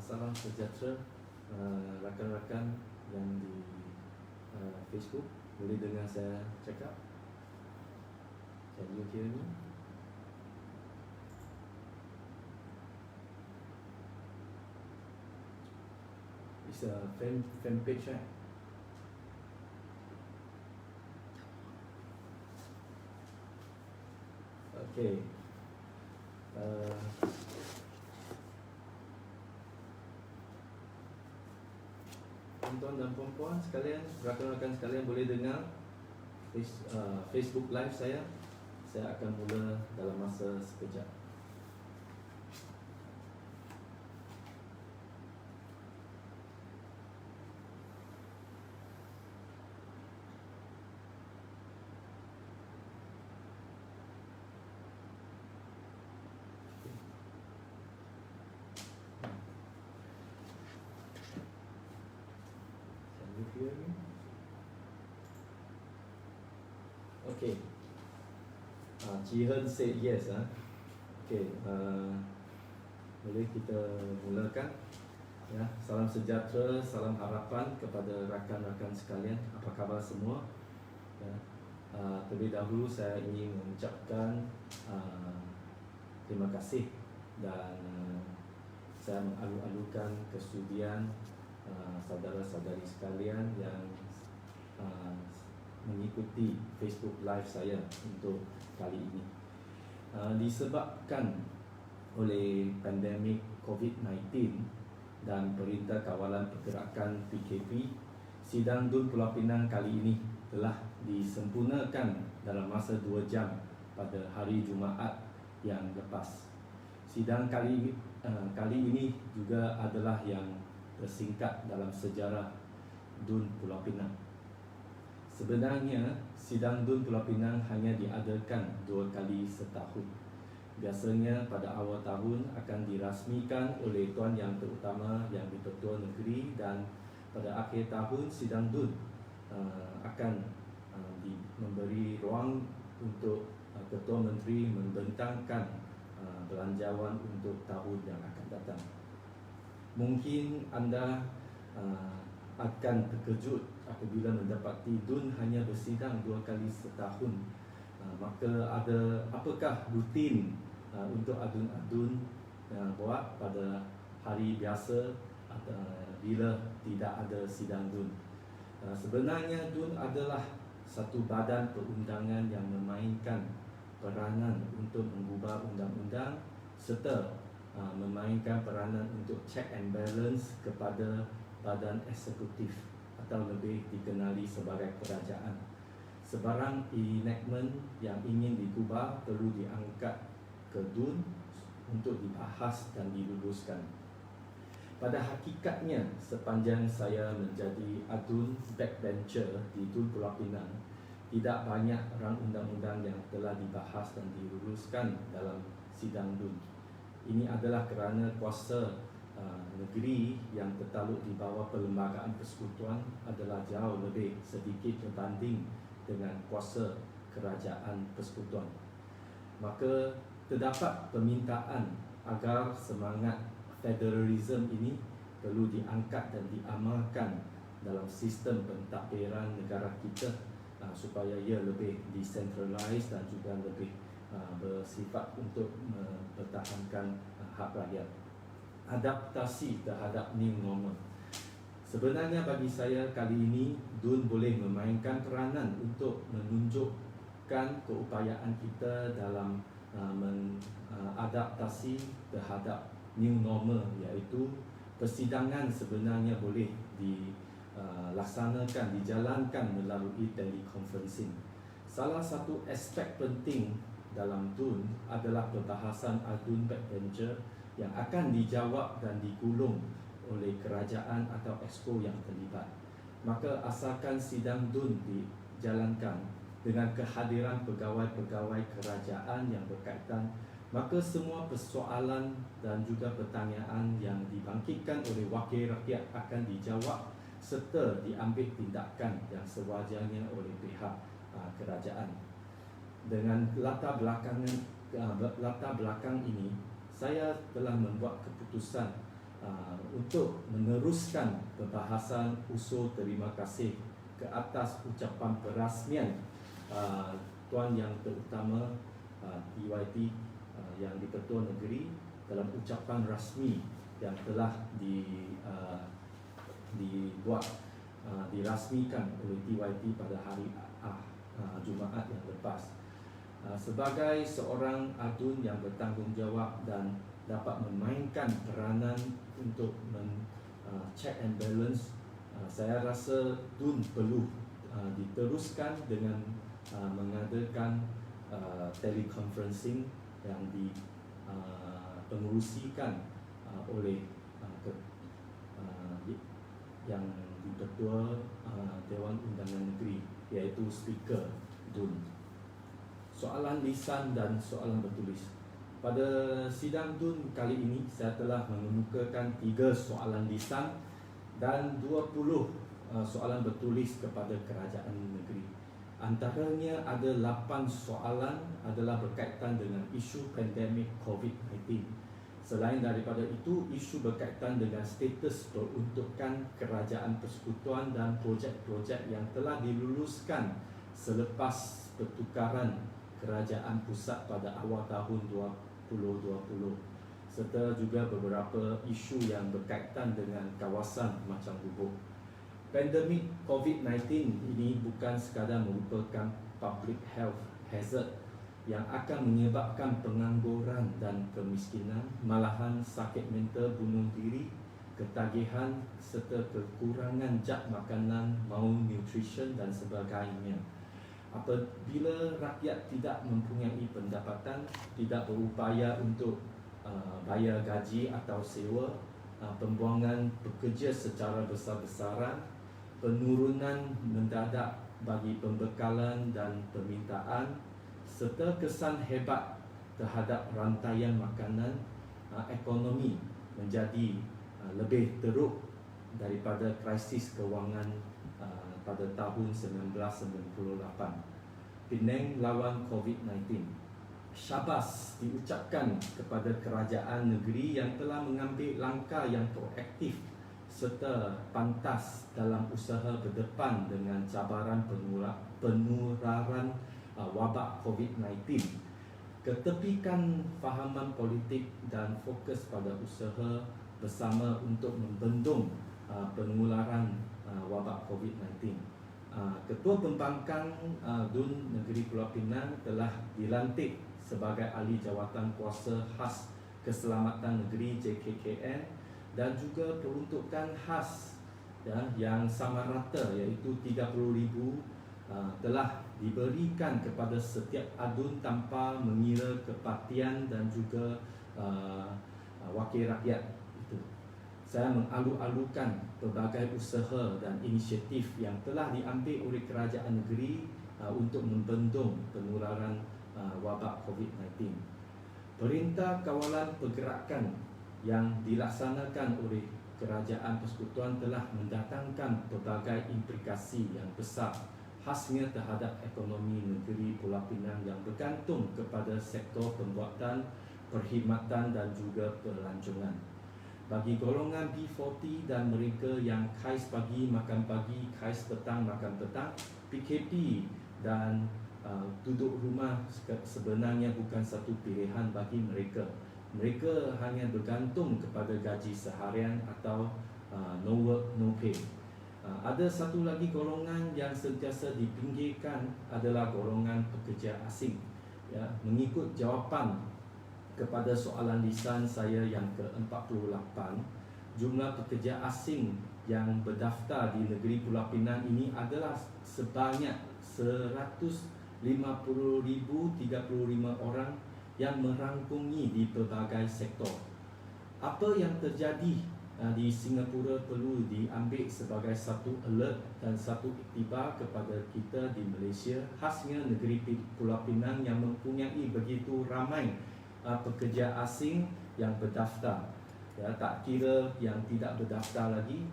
salam sejahtera rakan-rakan yang di Facebook. Boleh dengar saya cakap? Can you hear me? It's a fan page, right? Okay. Tuan-tuan dan puan-puan sekalian, rakan-rakan sekalian, boleh dengar Facebook Live saya. Saya akan mula dalam masa sekejap. Can you hear me? Okay. Jihan said yes. Okay. Boleh kita mulakan. Ya, salam sejahtera, salam harapan kepada rakan-rakan sekalian. Apa khabar semua? Ya. Terlebih dahulu saya ingin mengucapkan terima kasih dan saya mengalu-alukan kesudian saudara-saudari sekalian yang mengikuti Facebook Live saya untuk kali ini. Disebabkan oleh pandemik COVID-19 dan Perintah Kawalan Pergerakan PKP, sidang DUN Pulau Pinang kali ini telah disempurnakan dalam masa 2 jam pada hari Jumaat yang lepas. Sidang kali ini juga adalah yang tersingkat dalam sejarah DUN Pulau Pinang. Sebenarnya, sidang DUN Pulau Pinang hanya diadakan 2 kali setahun. Biasanya pada awal tahun akan dirasmikan oleh Tuan Yang Terutama Yang di-Pertua Negeri, dan pada akhir tahun sidang DUN akan memberi ruang untuk Ketua Menteri membentangkan belanjawan untuk tahun yang akan datang. Mungkin anda akan terkejut apabila mendapati DUN hanya bersidang 2 kali setahun. Maka apakah rutin untuk adun-adun buat pada hari biasa bila tidak ada sidang DUN? Sebenarnya DUN adalah satu badan perundangan yang memainkan peranan untuk mengubah undang-undang serta memainkan peranan untuk check and balance kepada badan eksekutif atau lebih dikenali sebagai kerajaan. Sebarang enactment yang ingin diubah perlu diangkat ke DUN untuk dibahas dan diluluskan. Pada hakikatnya, sepanjang saya menjadi adun backbencher di DUN Pulau Pinang, tidak banyak rang undang-undang yang telah dibahas dan diluluskan dalam sidang DUN. Ini adalah kerana kuasa negeri yang tertaluk di bawah Perlembagaan Persekutuan adalah jauh lebih sedikit berbanding dengan kuasa kerajaan persekutuan. Maka terdapat permintaan agar semangat federalism ini perlu diangkat dan diamalkan dalam sistem pentadbiran negara kita supaya ia lebih decentralized dan juga lebih bersifat untuk mempertahankan hak rakyat. Adaptasi terhadap new normal. Sebenarnya bagi saya kali ini DUN boleh memainkan peranan untuk menunjukkan keupayaan kita dalam mengadaptasi terhadap new normal, iaitu persidangan sebenarnya boleh dilaksanakan, dijalankan melalui teleconferencing. Salah satu aspek penting dalam DUN adalah perbahasan adun backbencher yang akan dijawab dan digulung oleh kerajaan atau exco yang terlibat. Maka asalkan sidang DUN dijalankan dengan kehadiran pegawai-pegawai kerajaan yang berkaitan, maka semua persoalan dan juga pertanyaan yang dibangkitkan oleh wakil rakyat akan dijawab serta diambil tindakan yang sewajarnya oleh pihak kerajaan. Dengan latar belakang ini, saya telah membuat keputusan untuk meneruskan perbahasan usul terima kasih ke atas ucapan perasmian Tuan Yang Terutama TYT yang di-Ketua Negeri dalam ucapan rasmi yang telah dibuat dirasmikan oleh TYT pada hari Jumaat yang lepas. Sebagai seorang adun yang bertanggungjawab dan dapat memainkan peranan untuk check and balance, saya rasa DUN perlu diteruskan dengan mengadakan teleconferencing yang pengurusikan oleh yang di-Ketua Dewan Undangan Negeri, iaitu Speaker DUN. Soalan lisan dan soalan bertulis. Pada sidang DUN kali ini, saya telah mengemukakan 3 soalan lisan dan 20 soalan bertulis kepada kerajaan negeri. Antaranya ada 8 soalan adalah berkaitan dengan isu pandemik COVID-19. Selain daripada itu, isu berkaitan dengan status peruntukan kerajaan persekutuan dan projek-projek yang telah diluluskan selepas pertukaran kerajaan pusat pada awal tahun 2020, serta juga beberapa isu yang berkaitan dengan kawasan Macang Bubuk. Pandemik COVID-19 ini bukan sekadar merupakan public health hazard yang akan menyebabkan pengangguran dan kemiskinan, malahan sakit mental, bunuh diri, ketagihan serta kekurangan zat makanan, malnutrition dan sebagainya. Apabila rakyat tidak mempunyai pendapatan, tidak berupaya untuk bayar gaji atau sewa, pembuangan pekerja secara besar-besaran, penurunan mendadak bagi pembekalan dan permintaan, serta kesan hebat terhadap rantaian makanan, ekonomi menjadi lebih teruk daripada krisis kewangan pada tahun 1998. Penang lawan COVID-19. Syabas diucapkan kepada kerajaan negeri yang telah mengambil langkah yang proaktif serta pantas dalam usaha berdepan dengan cabaran penularan wabak COVID-19. Ketepikan fahaman politik dan fokus pada usaha bersama untuk membendung penularan wabak COVID-19. Ketua Pembangkang DUN Negeri Pulau Pinang telah dilantik sebagai ahli jawatan kuasa khas keselamatan negeri JKKN dan juga peruntukan khas yang sama rata, iaitu 30,000 telah diberikan kepada setiap adun tanpa mengira kepartian dan juga wakil rakyat. Saya mengalu-alukan pelbagai usaha dan inisiatif yang telah diambil oleh kerajaan negeri untuk membendung penularan wabak COVID-19. Perintah kawalan pergerakan yang dilaksanakan oleh kerajaan persekutuan telah mendatangkan pelbagai implikasi yang besar, khasnya terhadap ekonomi negeri Pulau Pinang yang bergantung kepada sektor pembuatan, perkhidmatan dan juga pelancongan. Bagi golongan B40 dan mereka yang kais pagi makan pagi, kais petang makan petang, PKP dan duduk rumah sebenarnya bukan satu pilihan bagi mereka. Mereka hanya bergantung kepada gaji seharian atau no work, no pay. Ada satu lagi golongan yang sentiasa dipinggirkan adalah golongan pekerja asing. Mengikut jawapan kepada soalan lisan saya yang ke-48, jumlah pekerja asing yang berdaftar di negeri Pulau Pinang ini adalah sebanyak 150,035 orang yang merangkungi di pelbagai sektor. Apa yang terjadi di Singapura perlu diambil sebagai satu alert dan satu iktibar kepada kita di Malaysia, khasnya negeri Pulau Pinang yang mempunyai begitu ramai pekerja asing yang berdaftar, tak kira yang tidak berdaftar lagi,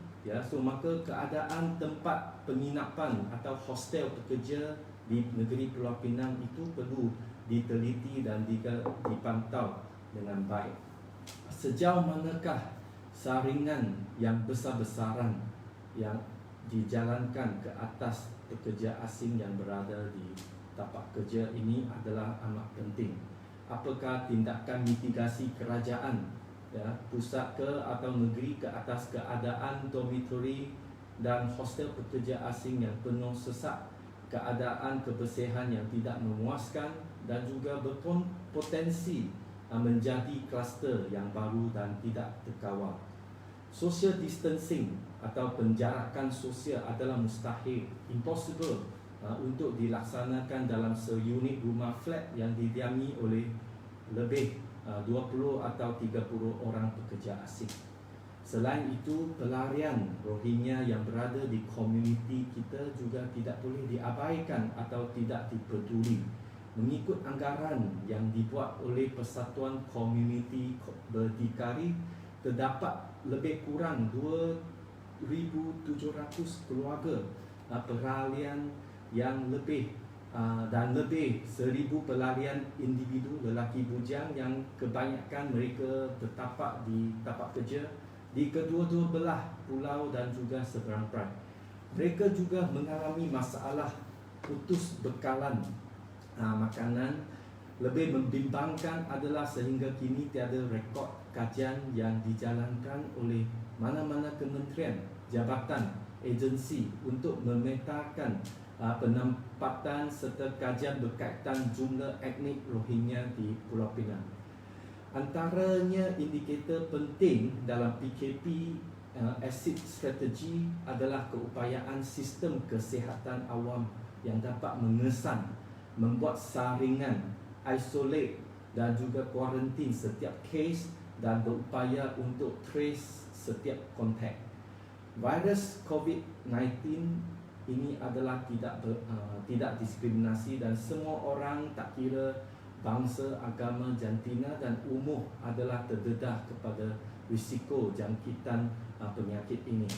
so maka keadaan tempat penginapan atau hostel pekerja di negeri Pulau Pinang itu perlu diteliti dan dipantau dengan baik. Sejauh manakah saringan yang besar-besaran yang dijalankan ke atas pekerja asing yang berada di tapak kerja ini adalah amat penting. Apakah tindakan mitigasi kerajaan, pusat ke atau negeri ke atas keadaan dormitory dan hostel pekerja asing yang penuh sesak, keadaan kebersihan yang tidak memuaskan dan juga berpotensi menjadi kluster yang baru dan tidak terkawal. Social distancing atau penjarakan sosial adalah mustahil, impossible untuk dilaksanakan dalam seunit rumah flat yang didiami oleh lebih 20 atau 30 orang pekerja asing. Selain itu, pelarian Rohingya yang berada di komuniti kita juga tidak boleh diabaikan atau tidak dipeduli. Mengikut anggaran yang dibuat oleh Persatuan Komuniti Berdikari, terdapat lebih kurang 2,700 keluarga pelarian yang lebih dan lebih 1,000 pelarian individu lelaki bujang yang kebanyakan mereka tertapak di tapak kerja di kedua-dua belah pulau dan juga seberang perai. Mereka juga mengalami masalah putus bekalan makanan. Lebih membimbangkan adalah sehingga kini tiada rekod kajian yang dijalankan oleh mana-mana kementerian, jabatan, agensi untuk memetakan penempatan serta kajian berkaitan jumlah etnik Rohingya di Pulau Pinang. Antaranya indikator penting dalam PKP exit strategy adalah keupayaan sistem kesihatan awam yang dapat mengesan, membuat saringan, isolate dan juga kuarantin setiap kes dan berupaya untuk trace setiap kontak. Virus COVID-19 ini adalah tidak diskriminasi dan semua orang tak kira bangsa, agama, jantina dan umur adalah terdedah kepada risiko jangkitan penyakit ini.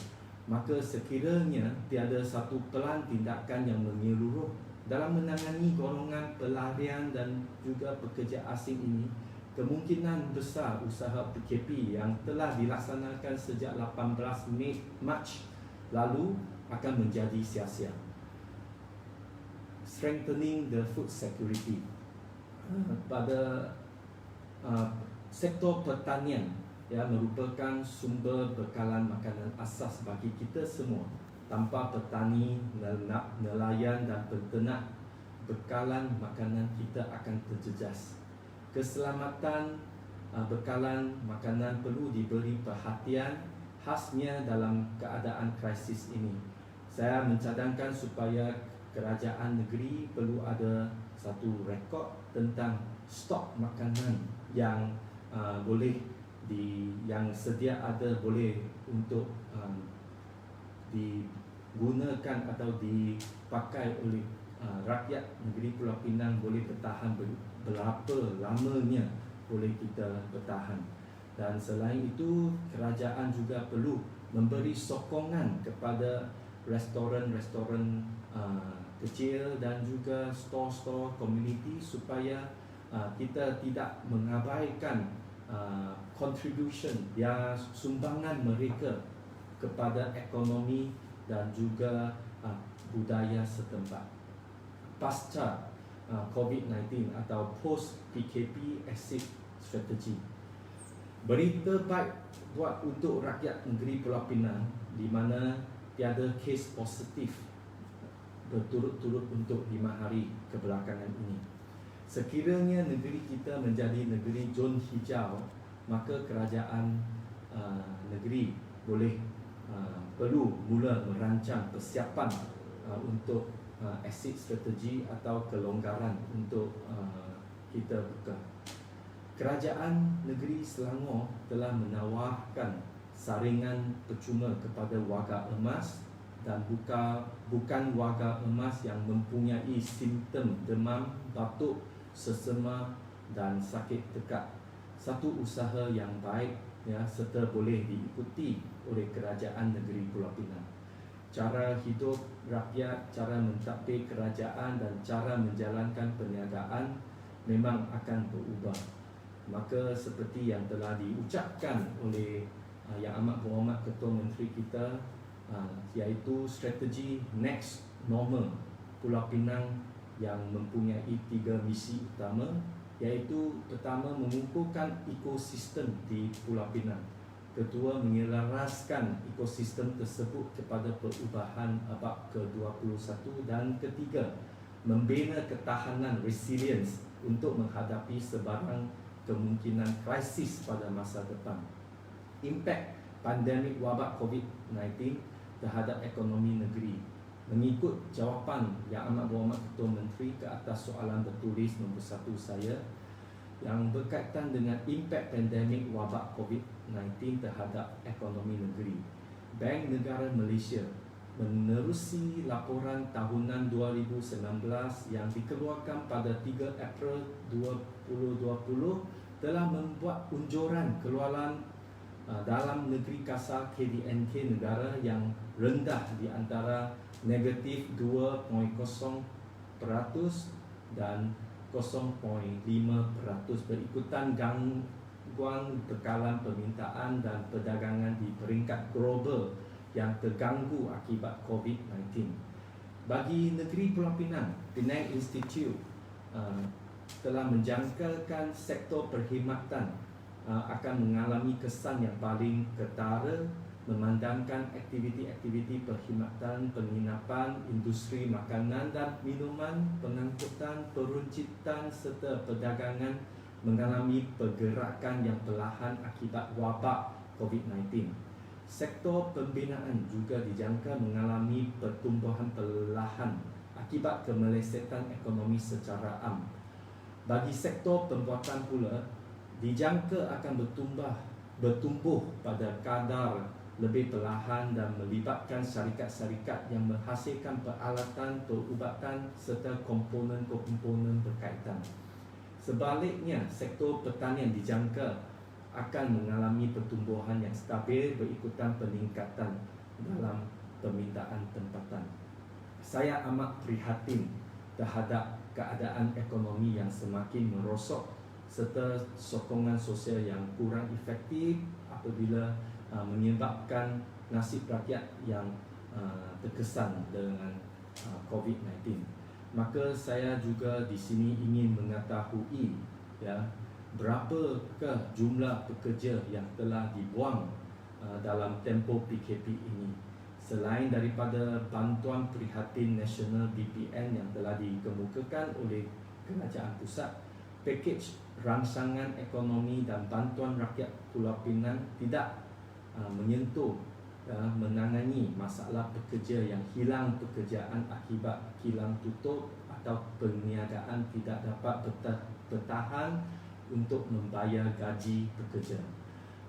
Maka sekiranya tiada satu pelan tindakan yang menyeluruh dalam menangani golongan pelarian dan juga pekerja asing ini, kemungkinan besar usaha PKP yang telah dilaksanakan sejak 18 Mac lalu akan menjadi sia-sia. Strengthening the food security. Pada sektor pertanian merupakan sumber bekalan makanan asas bagi kita semua. Tanpa petani, nelayan dan peternak, bekalan makanan kita akan terjejas. Keselamatan bekalan makanan perlu diberi perhatian khasnya dalam keadaan krisis ini. Saya mencadangkan supaya kerajaan negeri perlu ada satu rekod tentang stok makanan yang yang sedia ada boleh untuk digunakan atau dipakai oleh rakyat negeri Pulau Pinang, boleh bertahan berapa lamanya boleh kita bertahan. Dan selain itu, kerajaan juga perlu memberi sokongan kepada restoran-restoran kecil dan juga store-store komuniti supaya kita tidak mengabaikan contribution sumbangan mereka kepada ekonomi dan juga budaya setempat. Pasca COVID-19 atau post PKP exit strategy. Berita baik buat untuk rakyat negeri Pulau Pinang di mana tiada kes positif berturut-turut untuk 5 hari kebelakangan ini. Sekiranya negeri kita menjadi negeri zon hijau, maka kerajaan negeri perlu mula merancang persiapan untuk exit strategi atau kelonggaran untuk kita buka. Kerajaan negeri Selangor telah menawarkan saringan percuma kepada warga emas dan bukan warga emas yang mempunyai simptom demam, batuk, sesema dan sakit tekak. Satu usaha yang baik serta boleh diikuti oleh kerajaan negeri Pulau Pinang. Cara hidup rakyat, cara mentadbir kerajaan dan cara menjalankan perniagaan memang akan berubah. Maka seperti yang telah diucapkan oleh yang amat berhormat Ketua Menteri kita, iaitu strategi Next Normal Pulau Pinang yang mempunyai 3 misi utama, iaitu pertama, mengukuhkan ekosistem di Pulau Pinang. Kedua, menyelaraskan ekosistem tersebut kepada perubahan abad ke-21. Dan ketiga, membina ketahanan resilience untuk menghadapi sebarang kemungkinan krisis pada masa depan. Impak pandemik wabak COVID-19 terhadap ekonomi negeri. Mengikut jawapan yang amat berhormat Ketua Menteri ke atas soalan bertulis nombor 1 saya yang berkaitan dengan impak pandemik wabak COVID-19 terhadap ekonomi negeri, Bank Negara Malaysia menerusi laporan tahunan 2019 yang dikeluarkan pada 3 April 2020 telah membuat unjuran keluaran dalam negeri kasar KDNK negara yang rendah di antara negatif 2.0% dan 0.5% berikutan gangguan bekalan permintaan dan perdagangan di peringkat global yang terganggu akibat COVID-19. Bagi negeri Pulau Pinang, Penang Institute telah menjangkakan sektor perkhidmatan akan mengalami kesan yang paling ketara, memandangkan aktiviti-aktiviti perkhidmatan, penginapan, industri makanan dan minuman, pengangkutan, peruncitan serta perdagangan mengalami pergerakan yang perlahan akibat wabak COVID-19. Sektor pembinaan juga dijangka mengalami pertumbuhan perlahan akibat kemelesetan ekonomi secara am. Bagi sektor pembuatan pula, dijangka akan bertumbuh pada kadar lebih perlahan dan melibatkan syarikat-syarikat yang menghasilkan peralatan, perubatan serta komponen-komponen berkaitan. Sebaliknya, sektor pertanian dijangka akan mengalami pertumbuhan yang stabil berikutan peningkatan dalam permintaan tempatan. Saya amat prihatin terhadap keadaan ekonomi yang semakin merosot serta sokongan sosial yang kurang efektif apabila menyebabkan nasib rakyat yang terkesan dengan COVID-19. Maka saya juga di sini ingin mengetahui berapakah jumlah pekerja yang telah dibuang dalam tempoh PKP ini. Selain daripada bantuan prihatin nasional BPN yang telah dikemukakan oleh Kerajaan Pusat, pakej rangsangan ekonomi dan bantuan rakyat Pulau Pinang tidak menyentuh menangani masalah pekerja yang hilang pekerjaan akibat kilang tutup atau perniagaan tidak dapat bertahan untuk membayar gaji pekerja.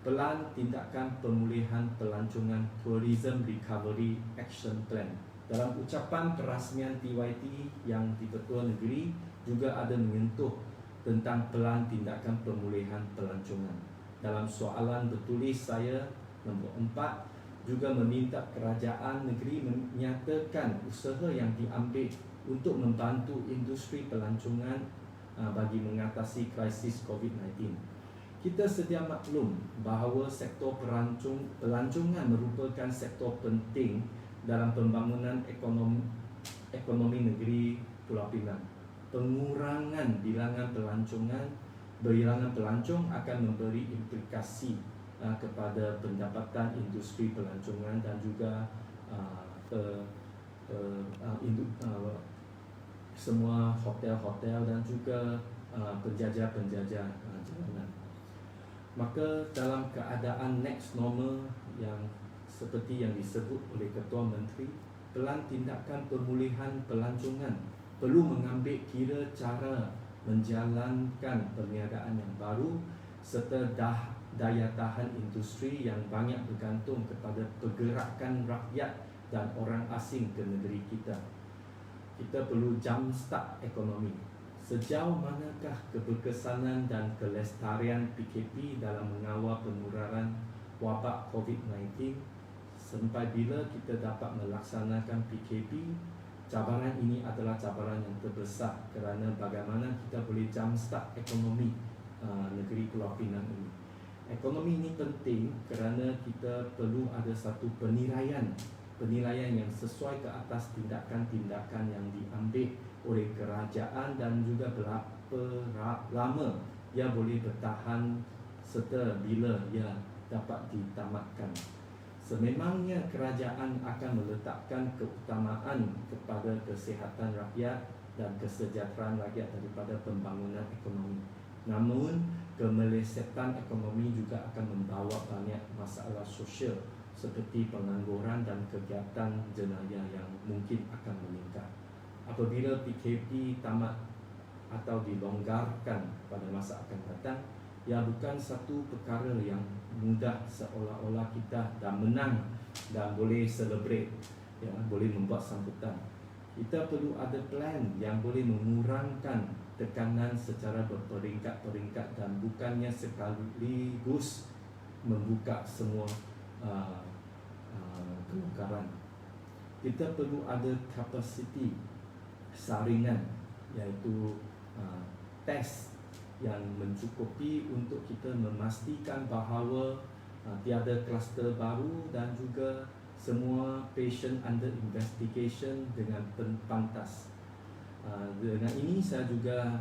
Pelan tindakan pemulihan pelancongan Tourism Recovery Action Plan. Dalam ucapan perasmian TYT yang di-Ketua Negeri juga ada menyentuh tentang pelan tindakan pemulihan pelancongan. Dalam soalan bertulis saya nombor 4 juga meminta kerajaan negeri menyatakan usaha yang diambil untuk membantu industri pelancongan bagi mengatasi krisis COVID-19. Kita sedia maklum bahawa sektor pelancongan merupakan sektor penting dalam pembangunan ekonomi negeri Pulau Pinang. Pengurangan bilangan pelancong akan memberi implikasi kepada pendapatan industri pelancongan dan juga semua hotel-hotel dan juga penjajah-penjajah jalanan. Maka dalam keadaan next normal yang seperti yang disebut oleh Ketua Menteri, pelan tindakan pemulihan pelancongan perlu mengambil kira cara menjalankan perniagaan yang baru serta daya tahan industri yang banyak bergantung kepada pergerakan rakyat dan orang asing ke negeri kita. Kita perlu jumpstart ekonomi. Sejauh manakah keberkesanan dan kelestarian PKP dalam mengawal penularan wabak COVID-19? Sampai bila kita dapat melaksanakan PKP? Cabaran ini adalah cabaran yang terbesar kerana bagaimana kita boleh jumpstart ekonomi negeri Pulau Pinang ini. Ekonomi ini penting kerana kita perlu ada satu penilaian yang sesuai ke atas tindakan-tindakan yang diambil oleh kerajaan dan juga berapa lama ia boleh bertahan serta bila ia dapat ditamatkan. Sememangnya kerajaan akan meletakkan keutamaan kepada kesihatan rakyat dan kesejahteraan rakyat daripada pembangunan ekonomi. Namun, kemelesetan ekonomi juga akan membawa banyak masalah sosial seperti pengangguran dan kegiatan jenayah yang mungkin akan meningkat. Apabila PKP tamat atau dilonggarkan pada masa akan datang, ia bukan satu perkara yang mudah seolah-olah kita dah menang dan boleh celebrate, ya, boleh membuat sambutan. Kita perlu ada plan yang boleh mengurangkan tekanan secara berperingkat-peringkat dan bukannya sekaligus membuka semua kelonggaran. Kita perlu ada kapasiti saringan, iaitu test yang mencukupi untuk kita memastikan bahawa tiada kluster baru dan juga semua patient under investigation dengan pantas. Dengan ini saya juga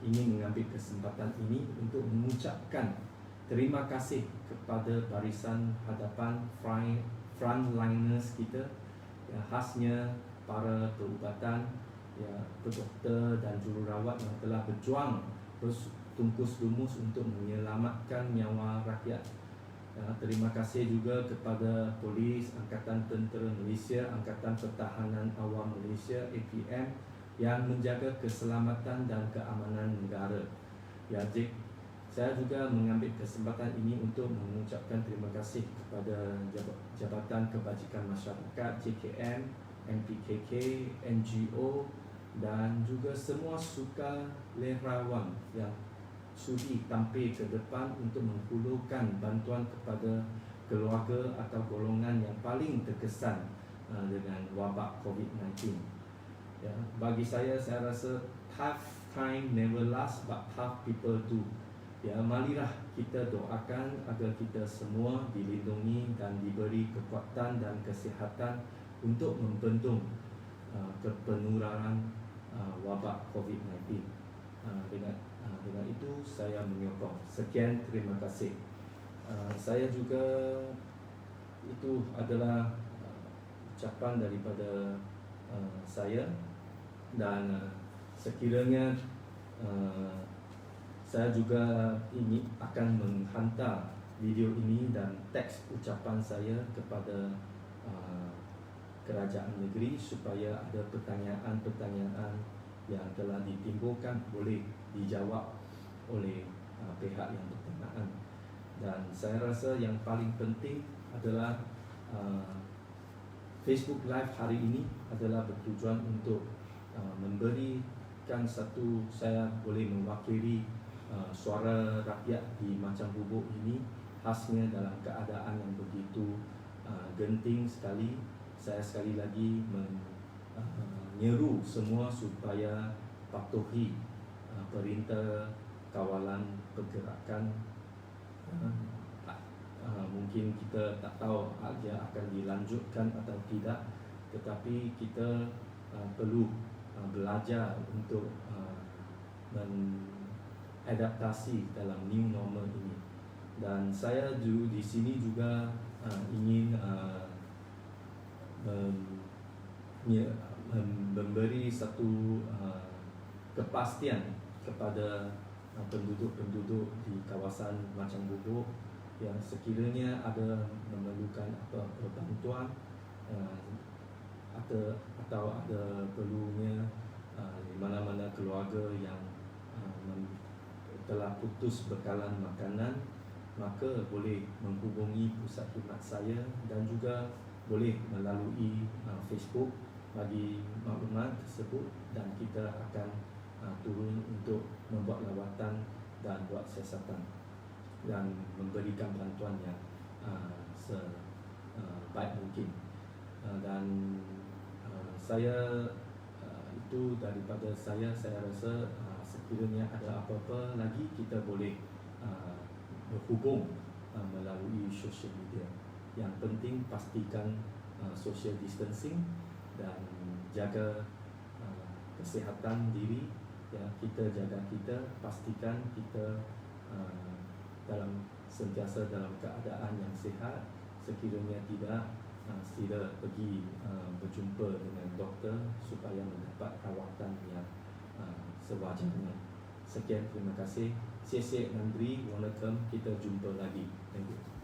ingin mengambil kesempatan ini untuk mengucapkan terima kasih kepada barisan hadapan frontliners kita, ya, khasnya para perubatan, ya, doktor dan jururawat yang telah berjuang bertungkus lumus untuk menyelamatkan nyawa rakyat. Terima kasih juga kepada Polis, Angkatan Tentera Malaysia, Angkatan Pertahanan Awam Malaysia (APM) yang menjaga keselamatan dan keamanan negara. Ya, saya juga mengambil kesempatan ini untuk mengucapkan terima kasih kepada Jabatan Kebajikan Masyarakat JKM, MPKK, NGO dan juga semua sukarelawan yang sudi tampil ke depan untuk menghulurkan bantuan kepada keluarga atau golongan yang paling terkesan dengan wabak COVID-19. Ya, bagi saya rasa tough time never last but tough people do. Ya, marilah kita doakan agar kita semua dilindungi dan diberi kekuatan dan kesihatan untuk membendung kepenularan wabak COVID-19. Dengan itu saya menyokong. Sekian, terima kasih. Saya juga, itu adalah ucapan daripada saya, dan sekiranya saya juga akan menghantar video ini dan teks ucapan saya kepada kerajaan negeri supaya ada pertanyaan-pertanyaan yang telah ditimbulkan boleh dijawab oleh pihak yang berkenaan. Dan saya rasa yang paling penting adalah Facebook Live hari ini adalah bertujuan untuk memberikan satu, saya boleh mewakili suara rakyat di Macang Bubuk ini, khasnya dalam keadaan yang begitu genting sekali. Saya sekali lagi menyeru semua supaya patuhi perintah kawalan pergerakan. Mungkin kita tak tahu ia akan dilanjutkan atau tidak, tetapi kita perlu belajar untuk mengadaptasi dalam new normal ini. Dan saya di sini juga ingin memberi satu kepastian kepada penduduk-penduduk di kawasan Macang Bubuk yang sekiranya ada memerlukan apa-apa bantuan atau ada perlunya di mana-mana keluarga yang telah putus bekalan makanan, maka boleh menghubungi pusat khidmat saya dan juga boleh melalui Facebook bagi maklumat tersebut, dan kita akan turun untuk membuat lawatan dan buat siasatan dan memberikan bantuan yang sebaik mungkin. Dan saya itu daripada saya rasa sekiranya ada apa-apa lagi kita boleh berhubung melalui social media. Yang penting pastikan social distancing dan jaga kesihatan diri, ya, kita jaga kita, pastikan kita sentiasa dalam keadaan yang sihat. Sekiranya tidak, sila pergi berjumpa dengan doktor supaya mendapat rawatan yang sewajarnya. Sekian, terima kasih. Siap-siap Nandri, Wanakkam, kita jumpa lagi. Thank you.